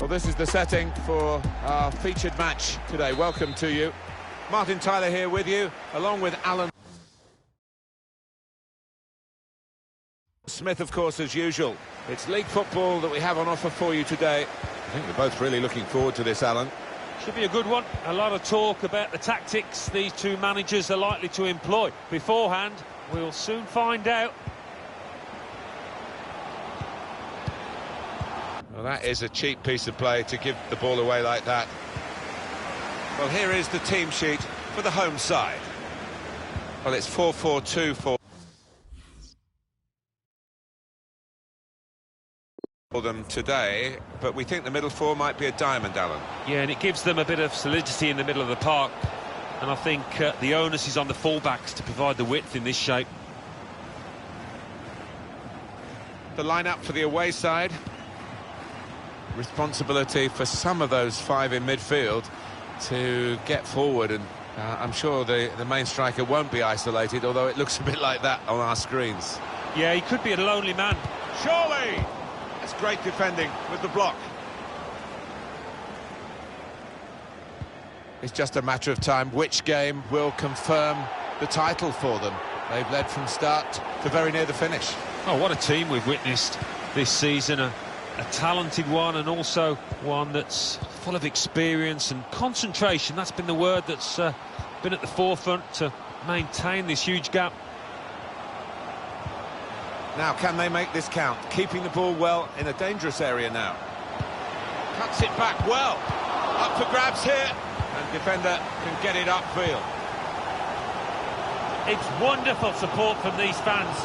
Well, this is the setting for our featured match today. Welcome to you. Martin Tyler here with you, along with Alan Smith, of course, as usual. It's league football that we have on offer for you today. I think we're both really looking forward to this, Alan. Should be a good one. A lot of talk about the tactics these two managers are likely to employ. Beforehand, we'll soon find out. Well, that is a cheap piece of play to give the ball away like that. Well, here is the team sheet for the home side. Well, it's 4-4-2 for them today, but we think the middle four might be a diamond, Alan. Yeah, and it gives them a bit of solidity in the middle of the park. And I think the onus is on the fullbacks to provide the width in this shape. The lineup for the away side. Responsibility for some of those five in midfield to get forward, and I'm sure the main striker won't be isolated, although it looks a bit like that on our screens. Yeah, he could be a lonely man. Surely! That's great defending with the block. It's just a matter of time which game will confirm the title for them. They've led from start to very near the finish. Oh, what a team we've witnessed this season. A talented one, and also one that's full of experience and concentration. That's been the word that's been at the forefront to maintain this huge gap. Now, can they make this count? Keeping the ball well in a dangerous area now. Cuts it back well. Up for grabs here, and defender can get it upfield. It's wonderful support from these fans.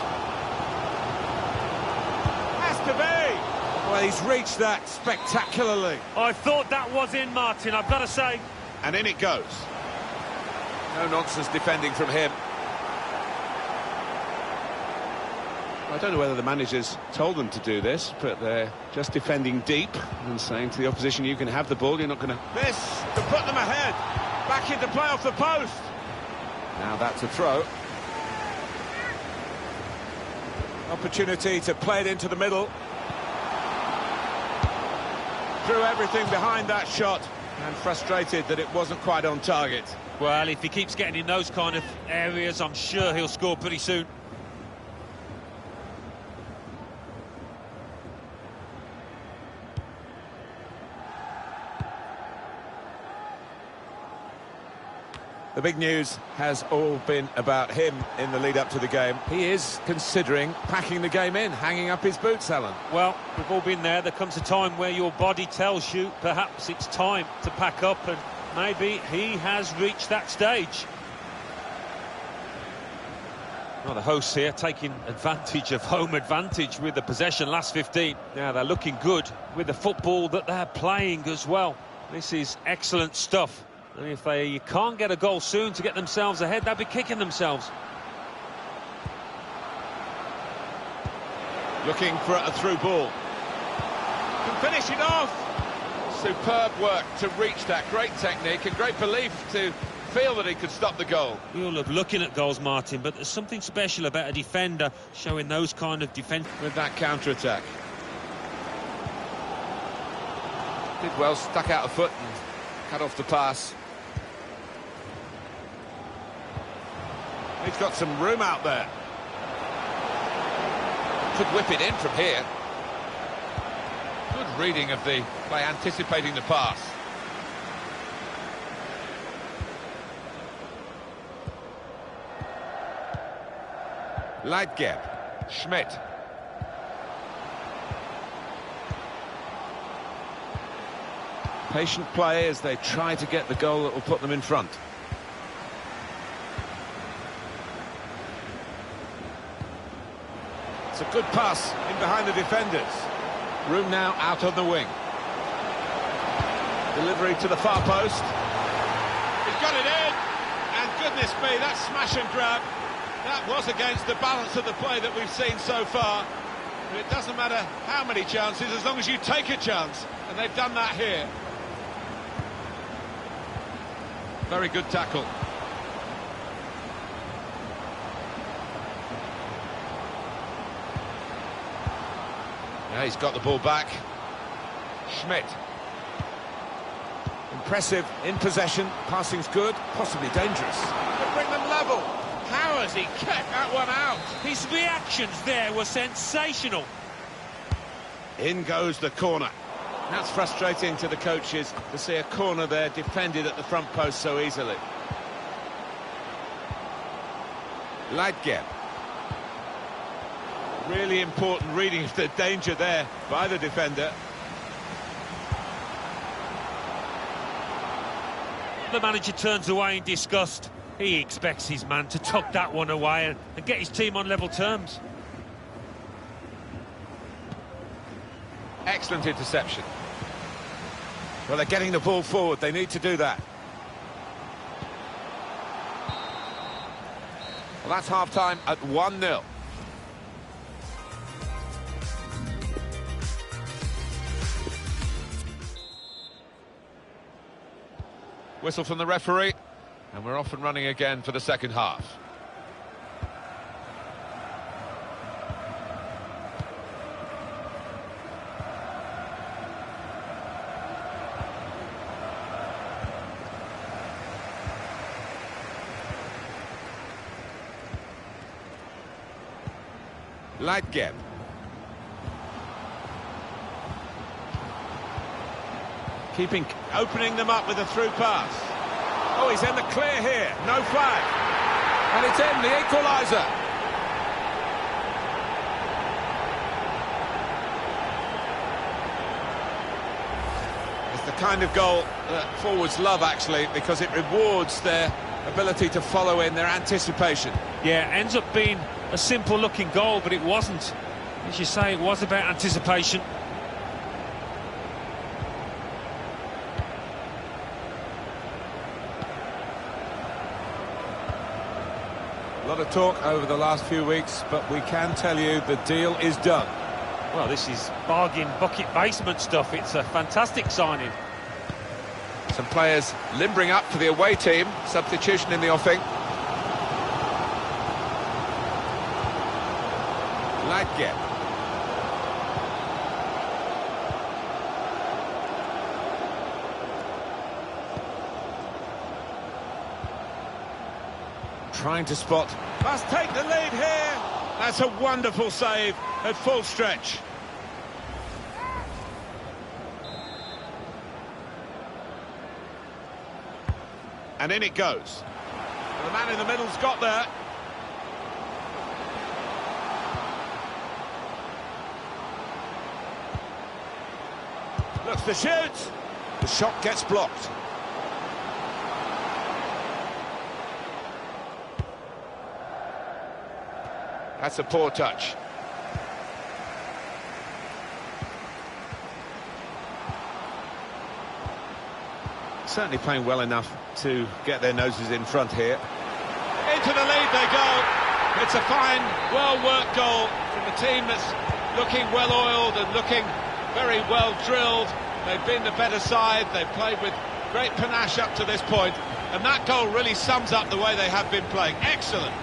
Has to be! Well, he's reached that spectacularly. I thought that was in, Martin, I've got to say. And in it goes. No nonsense defending from him. I don't know whether the managers told them to do this, but they're just defending deep and saying to the opposition, you can have the ball, you're not going to... This to put them ahead. Back into play off the post. Now that's a throw. Opportunity to play it into the middle. Threw everything behind that shot and frustrated that it wasn't quite on target. Well, if he keeps getting in those kind of areas, I'm sure he'll score pretty soon. The big news has all been about him in the lead-up to the game. He is considering packing the game in, hanging up his boots, Alan. Well, we've all been there. There comes a time where your body tells you perhaps it's time to pack up, and maybe he has reached that stage. Well, the hosts here taking advantage of home advantage with the possession last 15. Now they're looking good with the football that they're playing as well. This is excellent stuff. And if they can't get a goal soon to get themselves ahead, they'll be kicking themselves. Looking for a through ball. Can finish it off. Superb work to reach that. Great technique and great belief to feel that he could stop the goal. We all love looking at goals, Martin, but there's something special about a defender showing those kind of defence. With that counter-attack. Did well, stuck out a foot and cut off the pass. He's got some room out there. Could whip it in from here. Good reading of the play, anticipating the pass. Leitgeb. Schmidt. Patient play as they try to get the goal that will put them in front. It's a good pass in behind the defenders. Room now out on the wing. Delivery to the far post. He's got it in. And goodness me, that smash and grab. That was against the balance of the play that we've seen so far. But it doesn't matter how many chances, as long as you take a chance. And they've done that here. Very good tackle. Yeah, he's got the ball back. Schmidt. Impressive in possession, passing's good, possibly dangerous. To bring them level. How has he kept that one out? His reactions there were sensational. In goes the corner. That's frustrating to the coaches to see a corner there defended at the front post so easily. Leitgeb. Really important reading of the danger there by the defender. The manager turns away in disgust. He expects his man to tuck that one away and get his team on level terms. Excellent interception. Well, they're getting the ball forward. They need to do that. Well, that's half-time at 1-0. Whistle from the referee, and we're off and running again for the second half. Leitgeb. Opening them up with a through pass. Oh, he's in the clear here. No flag. And it's in, the equaliser. It's the kind of goal that forwards love, actually, because it rewards their ability to follow in, their anticipation. Yeah, ends up being a simple-looking goal, but it wasn't. As you say, it was about anticipation. A lot of talk over the last few weeks, but we can tell you the deal is done. Well, this is bargain bucket basement stuff. It's a fantastic signing. Some players limbering up for the away team. Substitution in the offing. Leitgeb. Trying to spot. Must take the lead here. That's a wonderful save at full stretch. And in it goes. The man in the middle's got there. Looks to shoot. The shot gets blocked. That's a poor touch. Certainly playing well enough to get their noses in front here. Into the lead they go. It's a fine, well-worked goal from a team that's looking well-oiled and looking very well-drilled. They've been the better side. They've played with great panache up to this point, and that goal really sums up the way they have been playing. Excellent.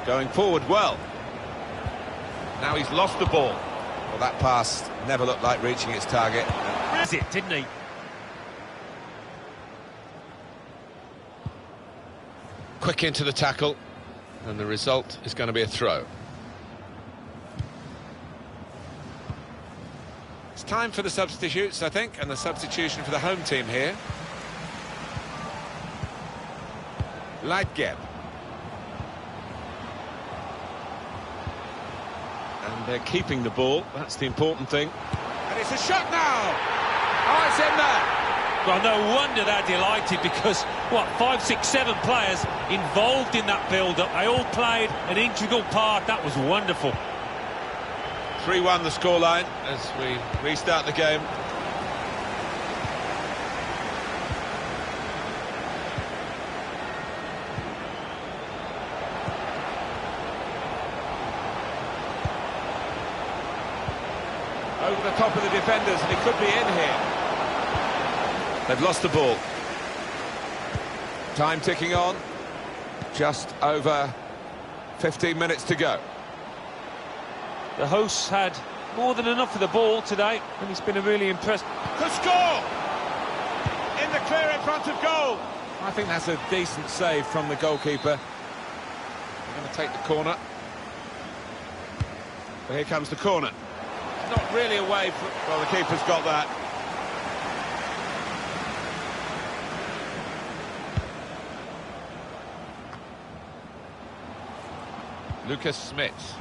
Going forward well. Now he's lost the ball. Well, that pass never looked like reaching its target. It didn't he? Quick into the tackle, and the result is going to be a throw. It's time for the substitutes, I think, and the substitution for the home team here. Leitgeb. And they're keeping the ball, that's the important thing. And it's a shot now! Oh, it's in there! Well, no wonder they're delighted, because, 5, 6, 7 players involved in that build-up. They all played an integral part. That was wonderful. 3-1 the scoreline as we restart the game. Over the top of the defenders, and it could be in here. They've lost the ball. Time ticking on. Just over 15 minutes to go. The hosts had more than enough of the ball today, and he's been really impressed. Could score! In the clear in front of goal. I think that's a decent save from the goalkeeper. They're going to take the corner. Well, here comes the corner. Not really away from... Well, the keeper's got that. Lucas Smith.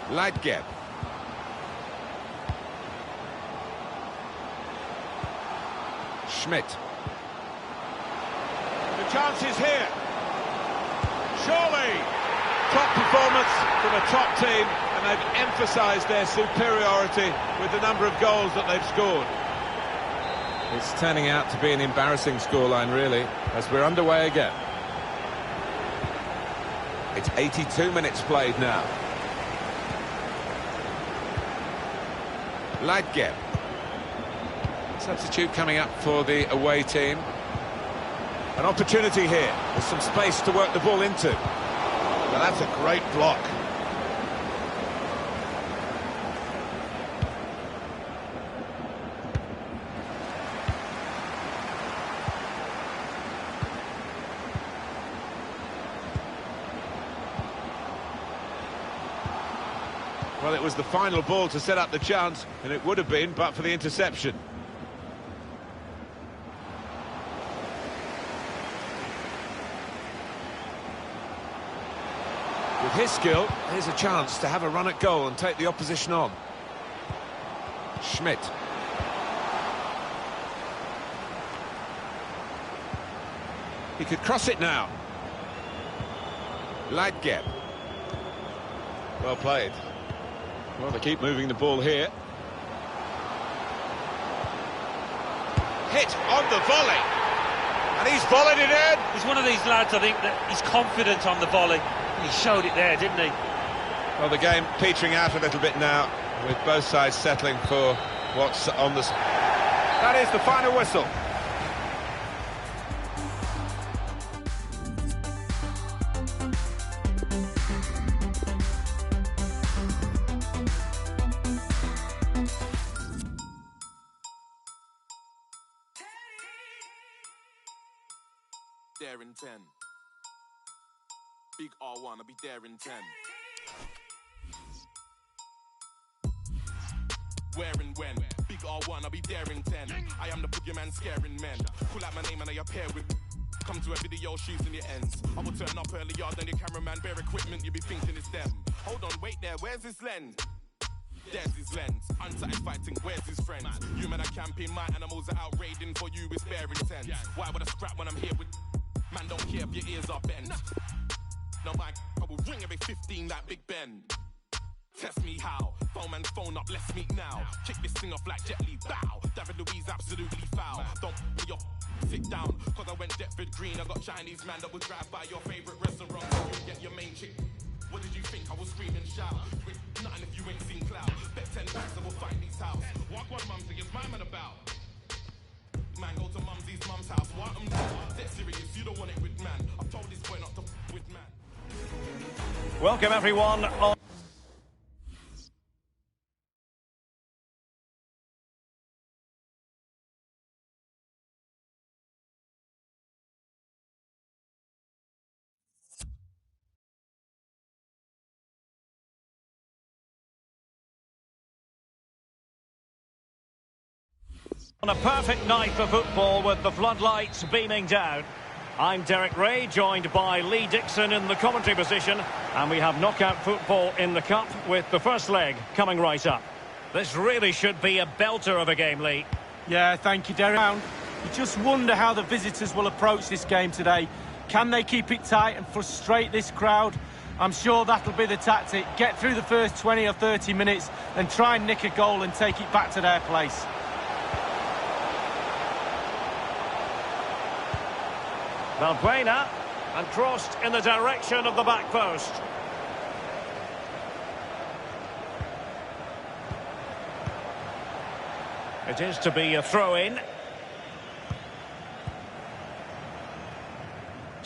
Leitgeb. Schmidt. The chance is here. Surely. Top performance from a top team, and they've emphasised their superiority with the number of goals that they've scored. It's turning out to be an embarrassing scoreline, really, as we're underway again. It's 82 minutes played now. Leitgeb. Substitute coming up for the away team. An opportunity here. There's some space to work the ball into. Well, that's a great block. Well, it was the final ball to set up the chance, and it would have been, but for the interception. With his skill, here's a chance to have a run at goal and take the opposition on. Schmidt. He could cross it now. Leitgeb. Well played. Well, they keep moving the ball here. Hit on the volley. And he's volleyed it in. He's one of these lads, I think, that he's confident on the volley. He showed it there, didn't he? Well, the game petering out a little bit now, with both sides settling for what's on the... That is the final whistle. There in 10. Big R1, I'll be there in 10. Where and when? Big R1, I'll be there in 10. I am the boogeyman scaring men. Call out my name and I appear with... Come to a video shooting your ends. I will turn up earlier than your cameraman. Bare equipment, you'll be thinking it's them. Hold on, wait there, where's his lens? There's his lens. Unsatisfied thing, where's his friends? You men are camping, my animals are out raiding. For you, it's bare intent. Why would I scrap when I'm here with... Man, don't care if your ears are bent. No, I will ring every 15 like Big Ben. Test me how. Phone man's phone up, let's meet now. Kick this thing off like Jet Li, bow. David Louise absolutely foul. Don't be your sit down, cause I went Deptford Green. I got Chinese man that would drive by your favourite restaurant. You get your main chick. What did you think? I will scream and shout. With nothing if you ain't seen cloud. Bet 10 bags I will find these house. Walk one mum thing, it's my man about. Man, go to mumsy's mum's house. What I'm dead serious, you don't want it with man. I've told this boy not to with man. Welcome everyone on a perfect night for football with the floodlights beaming down. I'm Derek Ray, joined by Lee Dixon in the commentary position, and we have knockout football in the cup with the first leg coming right up. This really should be a belter of a game, Lee. Yeah, thank you, Derek. You just wonder how the visitors will approach this game today. Can they keep it tight and frustrate this crowd? I'm sure that'll be the tactic. Get through the first 20 or 30 minutes and try and nick a goal and take it back to their place. Valbuena, and crossed in the direction of the back post. It is to be a throw-in.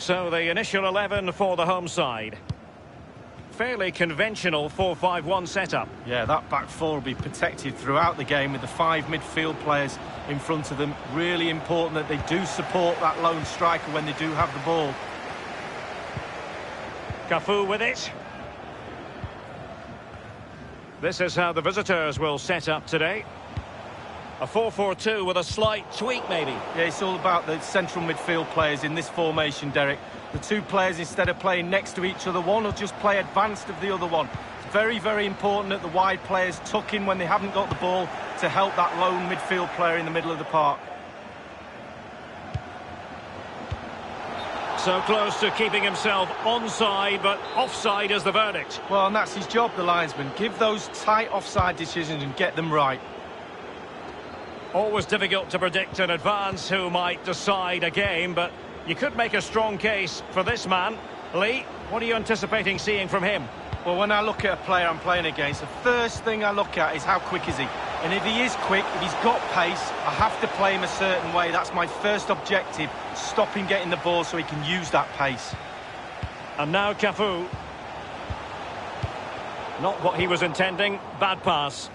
So the initial 11 for the home side. Fairly conventional 4-5-1 setup. Yeah, that back four will be protected throughout the game with the 5 midfield players in front of them. Really important that they do support that lone striker when they do have the ball. Cafu with it. This is how the visitors will set up today. A 4-4-2 with a slight tweak, maybe. Yeah, it's all about the central midfield players in this formation, Derek. The 2 players, instead of playing next to each other, one will just play advanced of the other one. It's very, very important that the wide players tuck in when they haven't got the ball to help that lone midfield player in the middle of the park. So close to keeping himself onside, but offside is the verdict. Well, and that's his job, the linesman. Give those tight offside decisions and get them right. Always difficult to predict in advance who might decide a game, but you could make a strong case for this man. Lee, what are you anticipating seeing from him? Well, when I look at a player I'm playing against, the first thing I look at is how quick is he. And if he is quick, if he's got pace, I have to play him a certain way. That's my first objective. Stop him getting the ball so he can use that pace. And now Cafu. Not what he was intending. Bad pass.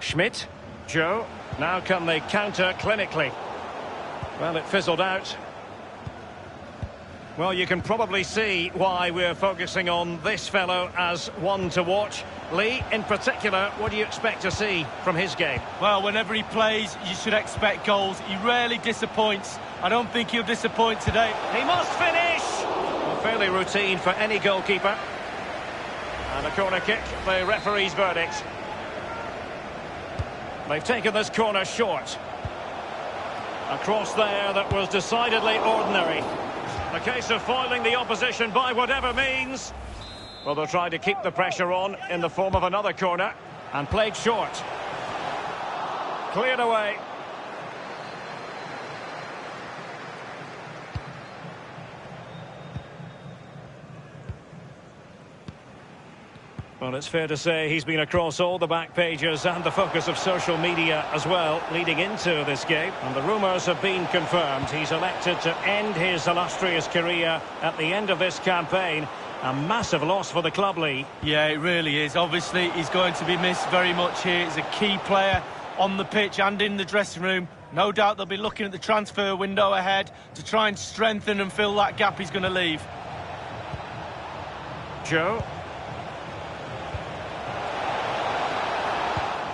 Schmidt. Joe. Now can they counter clinically? Well, it fizzled out. Well, you can probably see why we're focusing on this fellow as one to watch. Lee, in particular, what do you expect to see from his game? Well, whenever he plays, you should expect goals. He rarely disappoints. I don't think he'll disappoint today. He must finish! Well, fairly routine for any goalkeeper. And a corner kick, the referee's verdict. They've taken this corner short. A cross there that was decidedly ordinary. A case of foiling the opposition by whatever means. Well, they'll try to keep the pressure on in the form of another corner. And played short. Cleared away. Well, it's fair to say he's been across all the back pages and the focus of social media as well, leading into this game. And the rumours have been confirmed. He's elected to end his illustrious career at the end of this campaign. A massive loss for the club, Lee. Yeah, it really is. Obviously, he's going to be missed very much here. He's a key player on the pitch and in the dressing room. No doubt they'll be looking at the transfer window ahead to try and strengthen and fill that gap he's going to leave. Joe.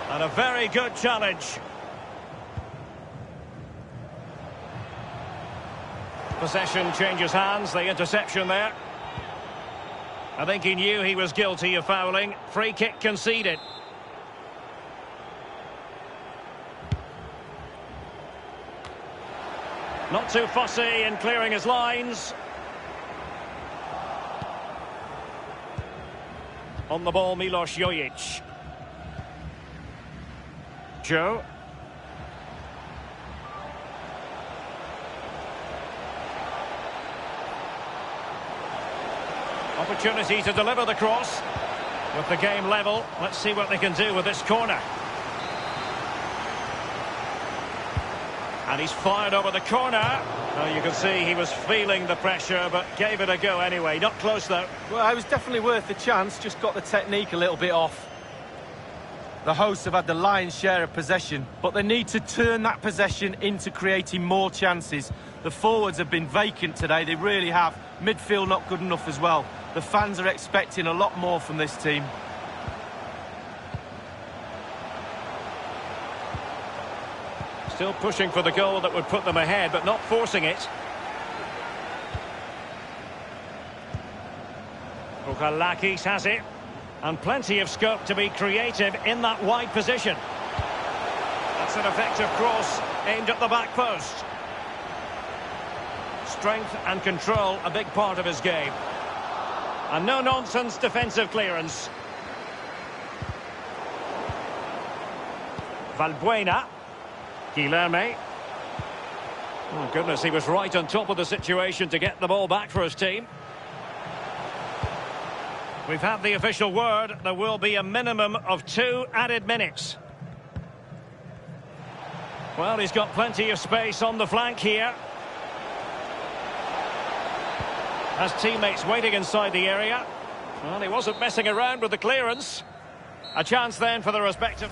And a very good challenge. Possession changes hands, the interception there. I think he knew he was guilty of fouling. Free kick conceded. Not too fussy in clearing his lines. On the ball, Milos Jojic. Joe. Opportunity to deliver the cross. With the game level, let's see what they can do with this corner. And he's fired over the corner. Well, you can see he was feeling the pressure, but gave it a go anyway. Not close, though. Well, it was definitely worth the chance, just got the technique a little bit off. The hosts have had the lion's share of possession, but they need to turn that possession into creating more chances. The forwards have been vacant today, they really have. Midfield not good enough as well. The fans are expecting a lot more from this team. Still pushing for the goal that would put them ahead, but not forcing it. Bouchalakis has it. And plenty of scope to be creative in that wide position. That's an effective cross aimed at the back post. Strength and control, a big part of his game. And no-nonsense defensive clearance. Valbuena. Guilherme. Oh, goodness, he was right on top of the situation to get the ball back for his team. We've had the official word. There will be a minimum of 2 added minutes. Well, he's got plenty of space on the flank here. Has teammates waiting inside the area. Well, he wasn't messing around with the clearance. A chance then for the respective...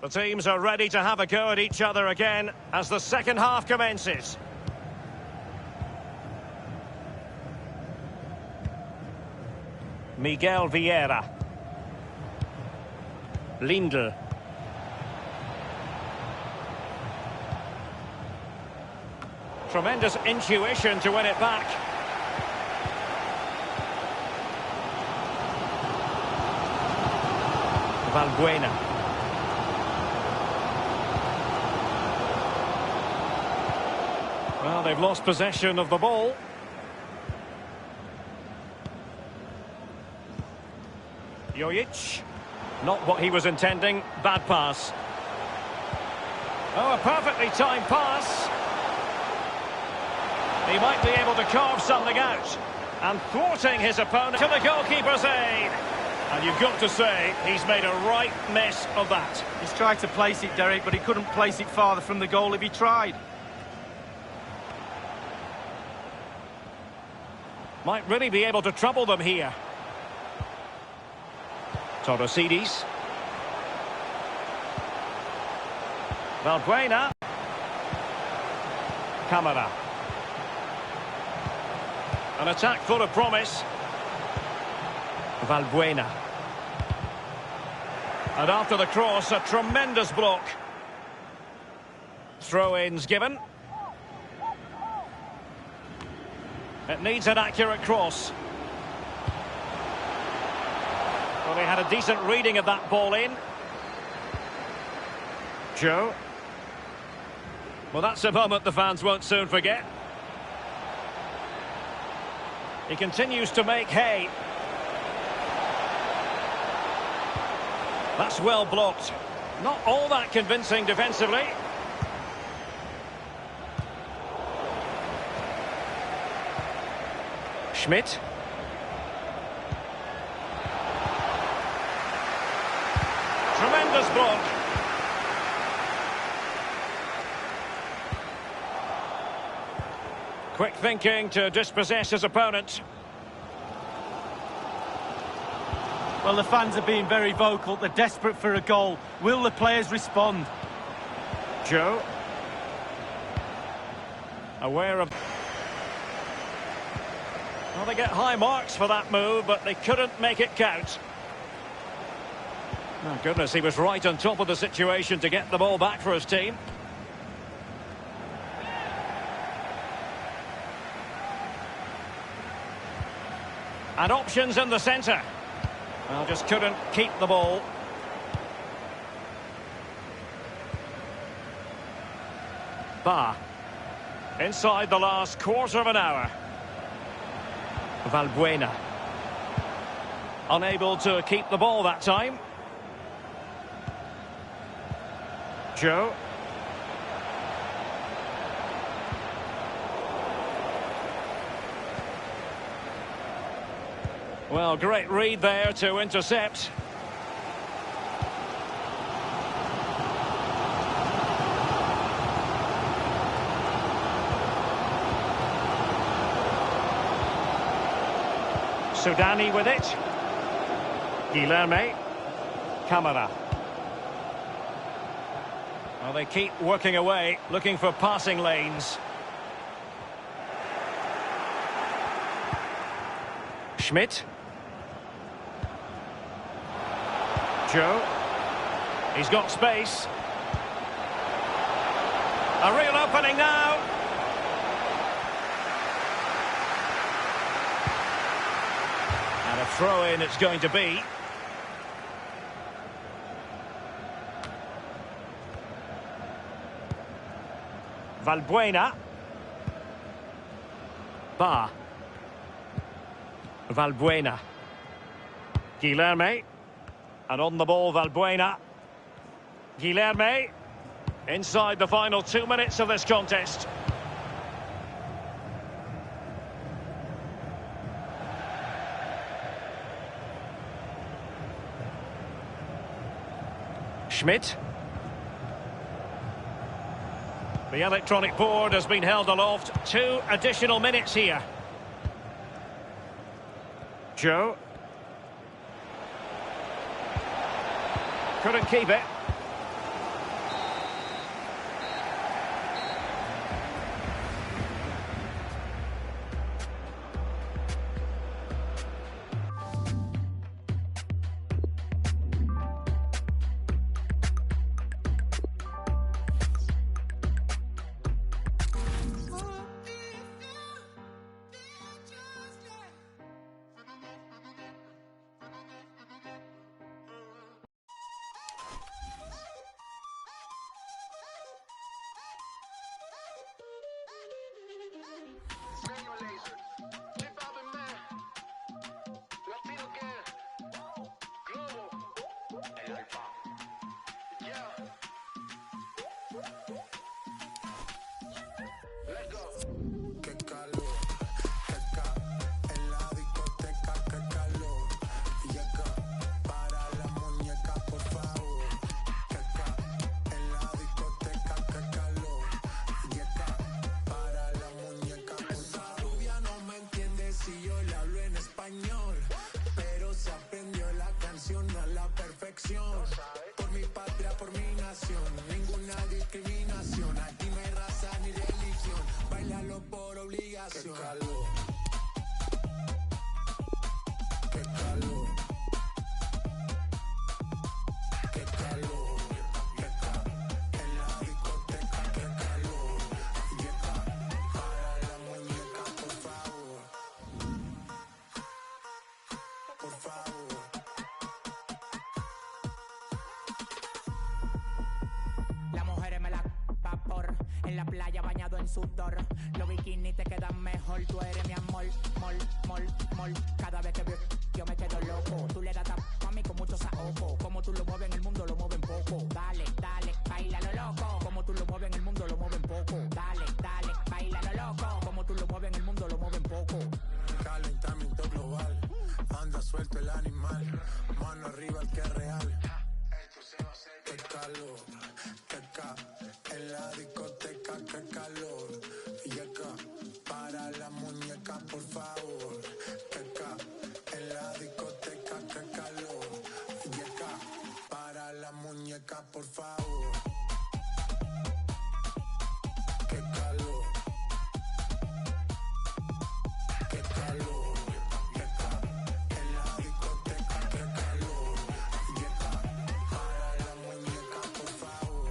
The teams are ready to have a go at each other again as the second half commences. Miguel Vieira. Lindl. Tremendous intuition to win it back. Valbuena. Well, they've lost possession of the ball. Jojic. Not what he was intending. Bad pass. Oh, a perfectly timed pass. He might be able to carve something out. And thwarting his opponent to the goalkeeper's aid. And you've got to say, he's made a right mess of that. He's tried to place it, Derek, but he couldn't place it farther from the goal if he tried. Might really be able to trouble them here. Torosides. Valbuena. Camara. An attack full of promise. Valbuena. And after the cross, a tremendous block. Throw-ins given. It needs an accurate cross. Well, they had a decent reading of that ball in. Joe. Well, that's a moment the fans won't soon forget. He continues to make hay. That's well blocked. Not all that convincing defensively. Schmidt. Tremendous block. Quick thinking to dispossess his opponent. Well, the fans are being very vocal. They're desperate for a goal. Will the players respond? Joe. Aware of... Well, they get high marks for that move, but they couldn't make it count. Oh, goodness, he was right on top of the situation to get the ball back for his team. And options in the centre. Well, just couldn't keep the ball. Ba. Inside the last quarter of an hour. Valbuena. Unable to keep the ball that time. Joe. Well, great read there to intercept. Sudani with it. Guilherme. Camara. Well, they keep working away, looking for passing lanes. Schmidt. Joe. He's got space. A real opening now. And a throw-in it's going to be. Valbuena. Ba. Valbuena. Guilherme. And on the ball, Valbuena. Guilherme. Inside the final 2 minutes of this contest. Schmidt. The electronic board has been held aloft. 2 additional minutes here. Joe. Couldn't keep it. Por mi patria, por mi nación, ninguna discriminación. Aquí no hay raza ni religión, bailalo por obligación. Qué calor, qué calor, qué calor, en la discoteca, qué calor. Yeca, para la muñeca, por favor, por favor. Las mujeres me la vapor, en la playa bañado en sudor. Los bikinis te quedan mejor, tú eres mi amor, mol, mol, mol. Cada vez que veo yo me quedo loco. Tú le das tap a mí con mucho saoco. Como tú lo mueves en el mundo lo mueven poco. Dale, dale, baila lo loco. Como tú lo mueves en el mundo lo mueven poco. Dale, dale, baila lo loco. Como tú lo mueves en el mundo lo mueven poco. Calentamiento global, anda suelto el animal. Mano arriba el que es real. Qué calor, en la discoteca, qué calor. Yeca, para la muñeca, por favor. Yeca, en la discoteca, qué calor. Yeca, para la muñeca, por favor. Qué calor, qué calor. Yeca, en la discoteca, qué calor. Yeca, para la muñeca, por favor.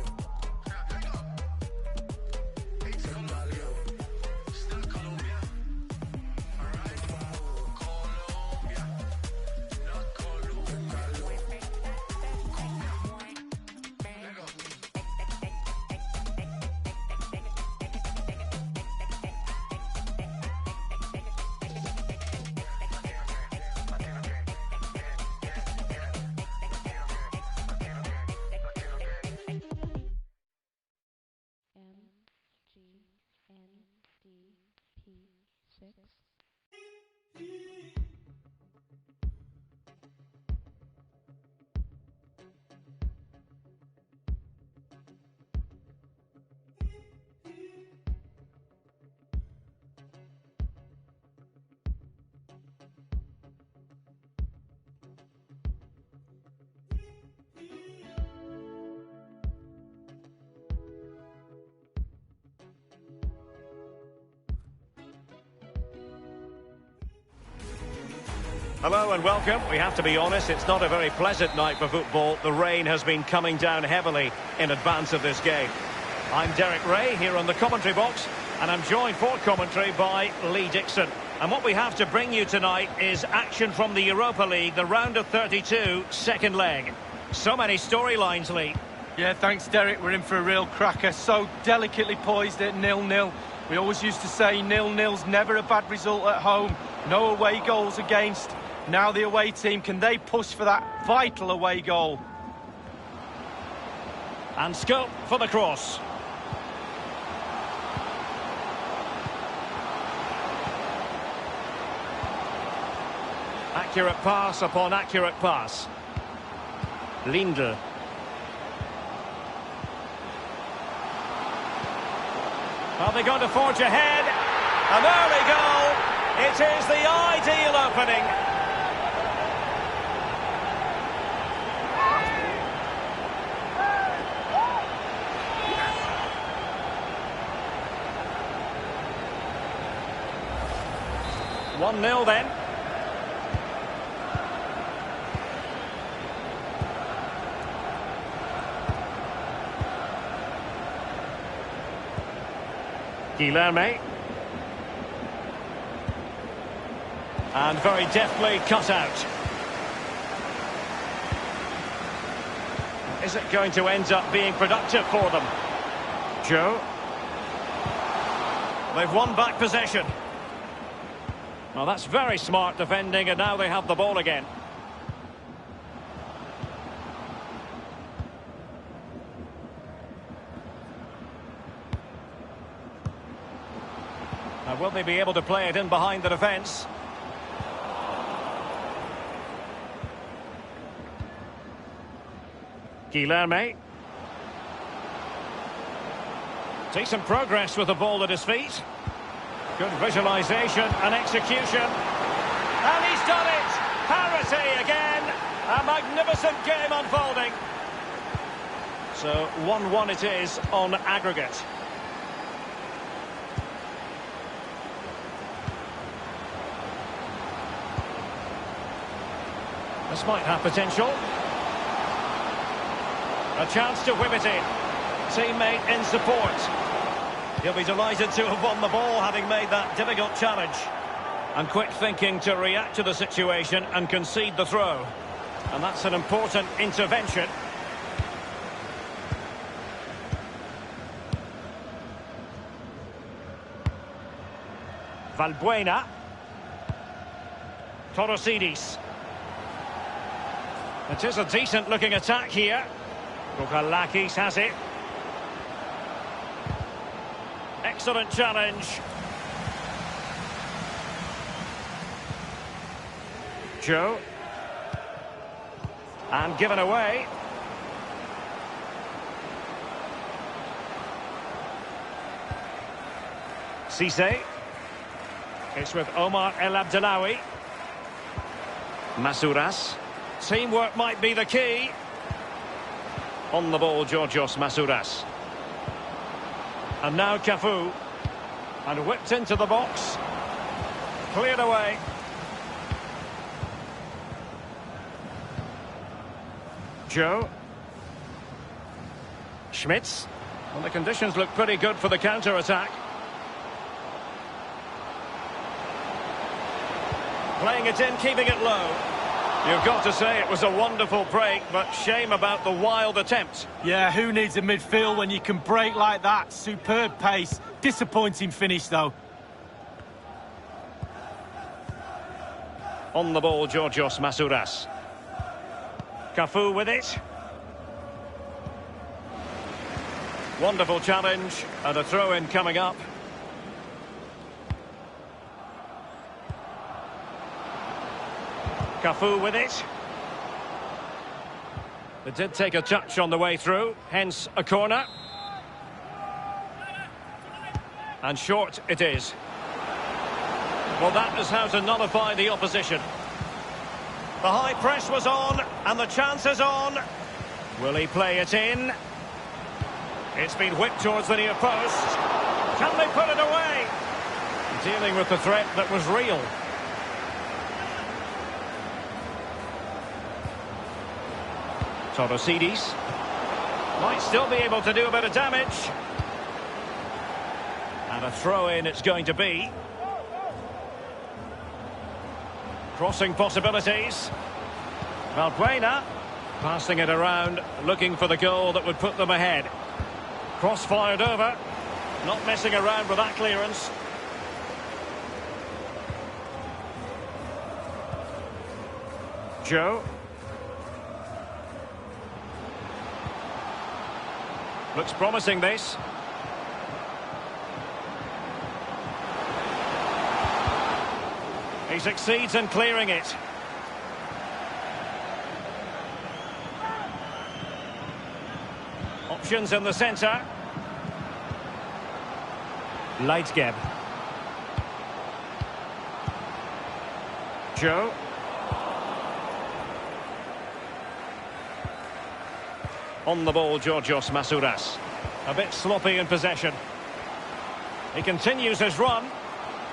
MGNDP6. Hello and welcome. We have to be honest, it's not a very pleasant night for football. The rain has been coming down heavily in advance of this game. I'm Derek Ray here on the commentary box, and I'm joined for commentary by Lee Dixon. And what we have to bring you tonight is action from the Europa League, the round of 32, second leg. So many storylines, Lee. Yeah, thanks, Derek. We're in for a real cracker. So delicately poised at 0-0. We always used to say 0-0's never a bad result at home. No away goals against. Now the away team, can they push for that vital away goal? And scope for the cross. Accurate pass upon accurate pass. Lindl. Are they going to forge ahead? An early goal. It is the ideal opening. One 0 then. Guilherme. And very deftly cut out. Is it going to end up being productive for them? Joe. They've won back possession. Well, that's very smart defending, and now they have the ball again. Now, will they be able to play it in behind the defence? Guilherme. Decent progress with the ball at his feet. Good visualisation and execution. And he's done it! Parity again! A magnificent game unfolding. So 1-1 it is on aggregate. This might have potential. A chance to whip it in. Teammate in support. He'll be delighted to have won the ball, having made that difficult challenge. And quick thinking to react to the situation and concede the throw. And that's an important intervention. Valbuena. Torosidis. It is a decent-looking attack here. Kokalakis has it. Excellent challenge. Joe. And given away. Cisse. It's with Omar El Abdellaoui. Masouras. Teamwork might be the key. On the ball, Georgios Masouras. And now Cafu. And whipped into the box. Cleared away. Joe. Schmitz. Well, the conditions look pretty good for the counter-attack. Playing it in, keeping it low. You've got to say it was a wonderful break, but shame about the wild attempt. Yeah, who needs a midfield when you can break like that? Superb pace. Disappointing finish, though. On the ball, Georgios Masouras. Cafu with it. Wonderful challenge, and a throw-in coming up. Cafu with it. They did take a touch on the way through, hence a corner. And short it is. Well, that is how to nullify the opposition. The high press was on, and the chance is on. Will he play it in? It's been whipped towards the near post. Can they put it away? Dealing with the threat that was real. Torosidis might still be able to do a bit of damage. And a throw-in it's going to be. Crossing possibilities. Valbuena passing it around, looking for the goal that would put them ahead. Cross fired over. Not messing around with that clearance. Joe. Looks promising, this. He succeeds in clearing it. Options in the centre. Leitgeb. Joe. On the ball, Georgios Masouras. A bit sloppy in possession. He continues his run.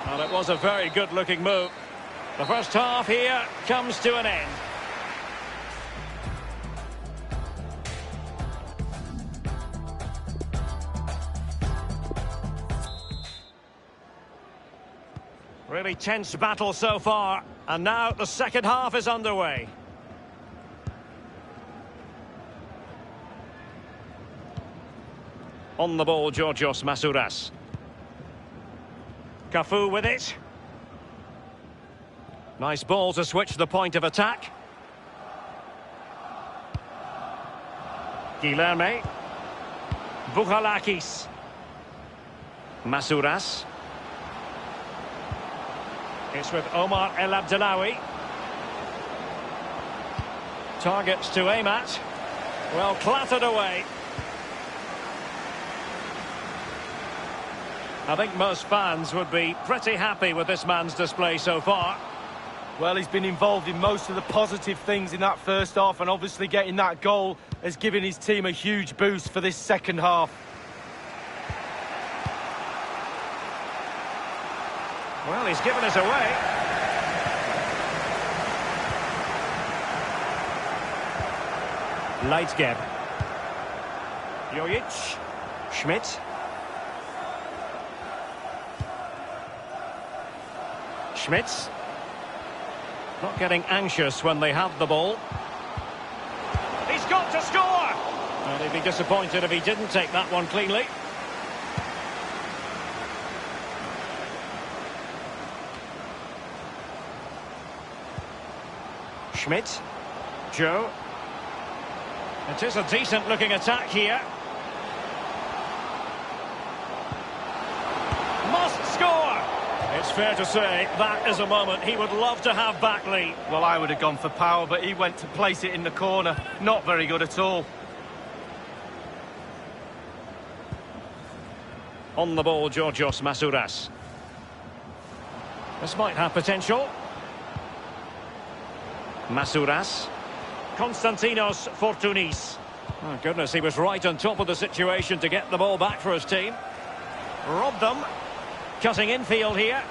And it was a very good-looking move. The first half here comes to an end. Really tense battle so far. And now the second half is underway. On the ball, Georgios Masouras. Cafu with it. Nice ball to switch the point of attack. Guilherme. Bouchalakis. Masouras. It's with Omar El Abdellaoui. Targets to aim at. Well, clattered away. I think most fans would be pretty happy with this man's display so far. Well, he's been involved in most of the positive things in that first half, and obviously getting that goal has given his team a huge boost for this second half. Well, he's given us away. Leitgeb. Jojic. Schmidt. Schmitz. Not getting anxious when they have the ball. He's got to score! And he'd be disappointed if he didn't take that one cleanly. Schmidt. Joe. It is a decent looking attack here. Must score! It's fair to say that is a moment he would love to have back, Lee. Well, I would have gone for power, but he went to place it in the corner. Not very good at all. On the ball, Georgios Masouras. This might have potential. Masouras. Konstantinos Fortounis. Oh, goodness, he was right on top of the situation to get the ball back for his team. Robbed them. Cutting infield here.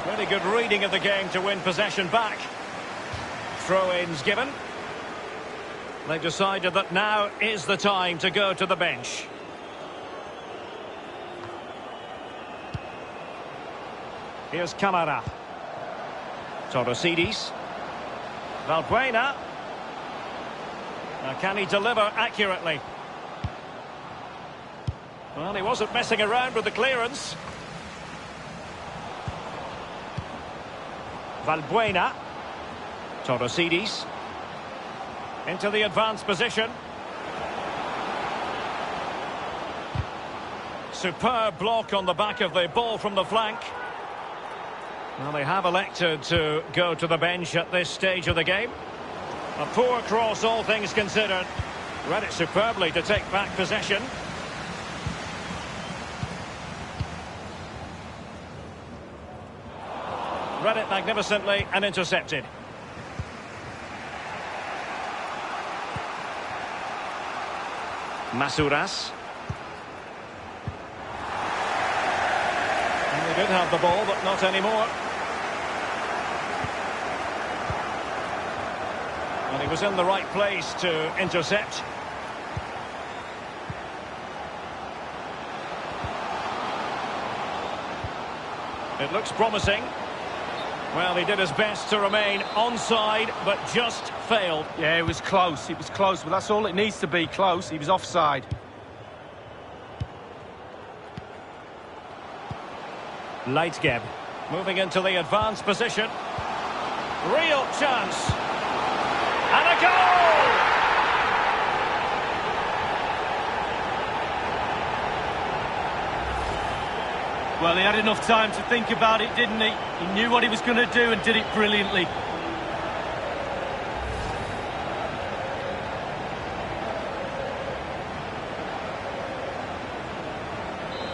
Really good reading of the game to win possession back. Throw-ins given. They've decided that now is the time to go to the bench. Here's Camara. Torosidis. Valbuena. Now, can he deliver accurately? Well, he wasn't messing around with the clearance. Valbuena. Torosidis. Into the advanced position. Superb block on the back of the ball from the flank. Well, they have elected to go to the bench at this stage of the game. A poor cross, all things considered. Read it superbly to take back possession. Read it magnificently and intercepted. Masouras. And they did have the ball, but not anymore. And he was in the right place to intercept. It looks promising. Well, he did his best to remain onside, but just failed. Yeah, it was close, but that's all it needs to be, close. He was offside. Leitgeb moving into the advanced position. Real chance. And a goal! Well, he had enough time to think about it, didn't he? He knew what he was going to do and did it brilliantly.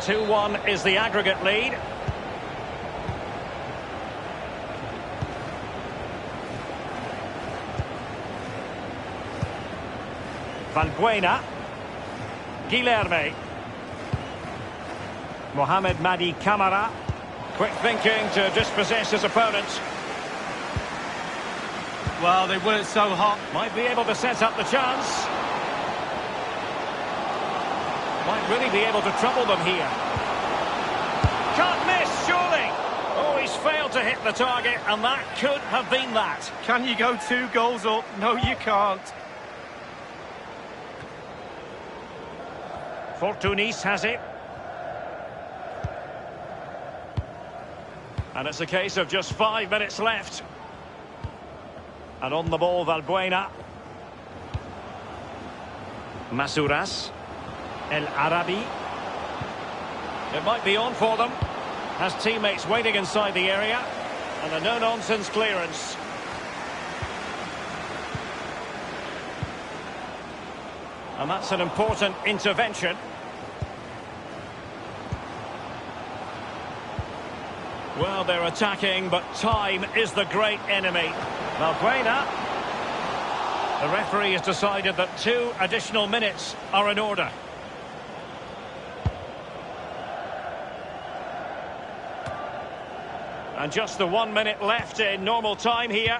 2-1 is the aggregate lead. Valbuena. Guilherme. Mohamed Madi Camara. Quick thinking to dispossess his opponent. Well, they weren't so hot. Might be able to set up the chance. Might really be able to trouble them here. Can't miss, surely. Oh, he's failed to hit the target, and that could have been that. Can you go 2 goals up? No, you can't. Fortunis has it. And it's a case of just 5 minutes left. And on the ball, Valbuena. Masuras. El Arabi. It might be on for them. Has teammates waiting inside the area. And a no-nonsense clearance. And that's an important intervention. Well, they're attacking, but time is the great enemy. Valbuena. The referee has decided that 2 additional minutes are in order. And just the 1 minute left in normal time here.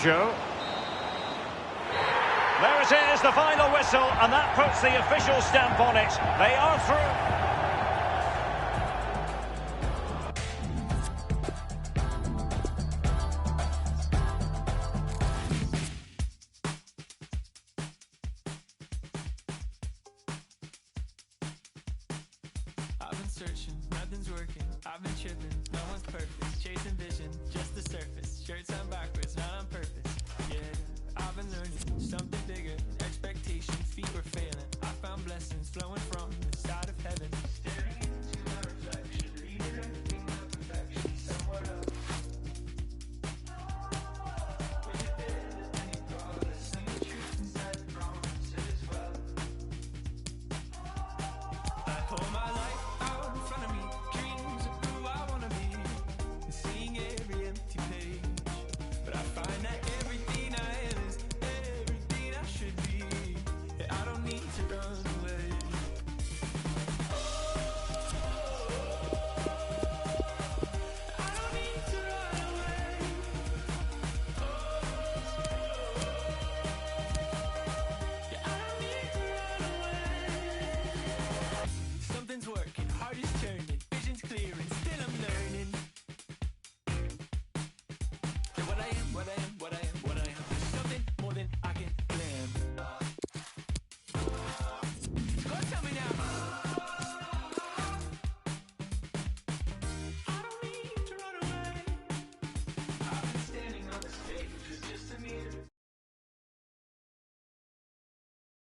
Joe. There it is, the final whistle, and that puts the official stamp on it. They are through. I've been searching, nothing's working. I've been tripping, no one's perfect. Chasing vision, just the surface. Shirts on backwards, not on purpose. Yeah, I've been learning something bigger. Expectations, feet were failing. I found blessings flowing from the side of heaven. Staring into my reflection, reading everything my perfection somewhere else. When you're there, there's many progress. And the truth inside the promise as well. I hold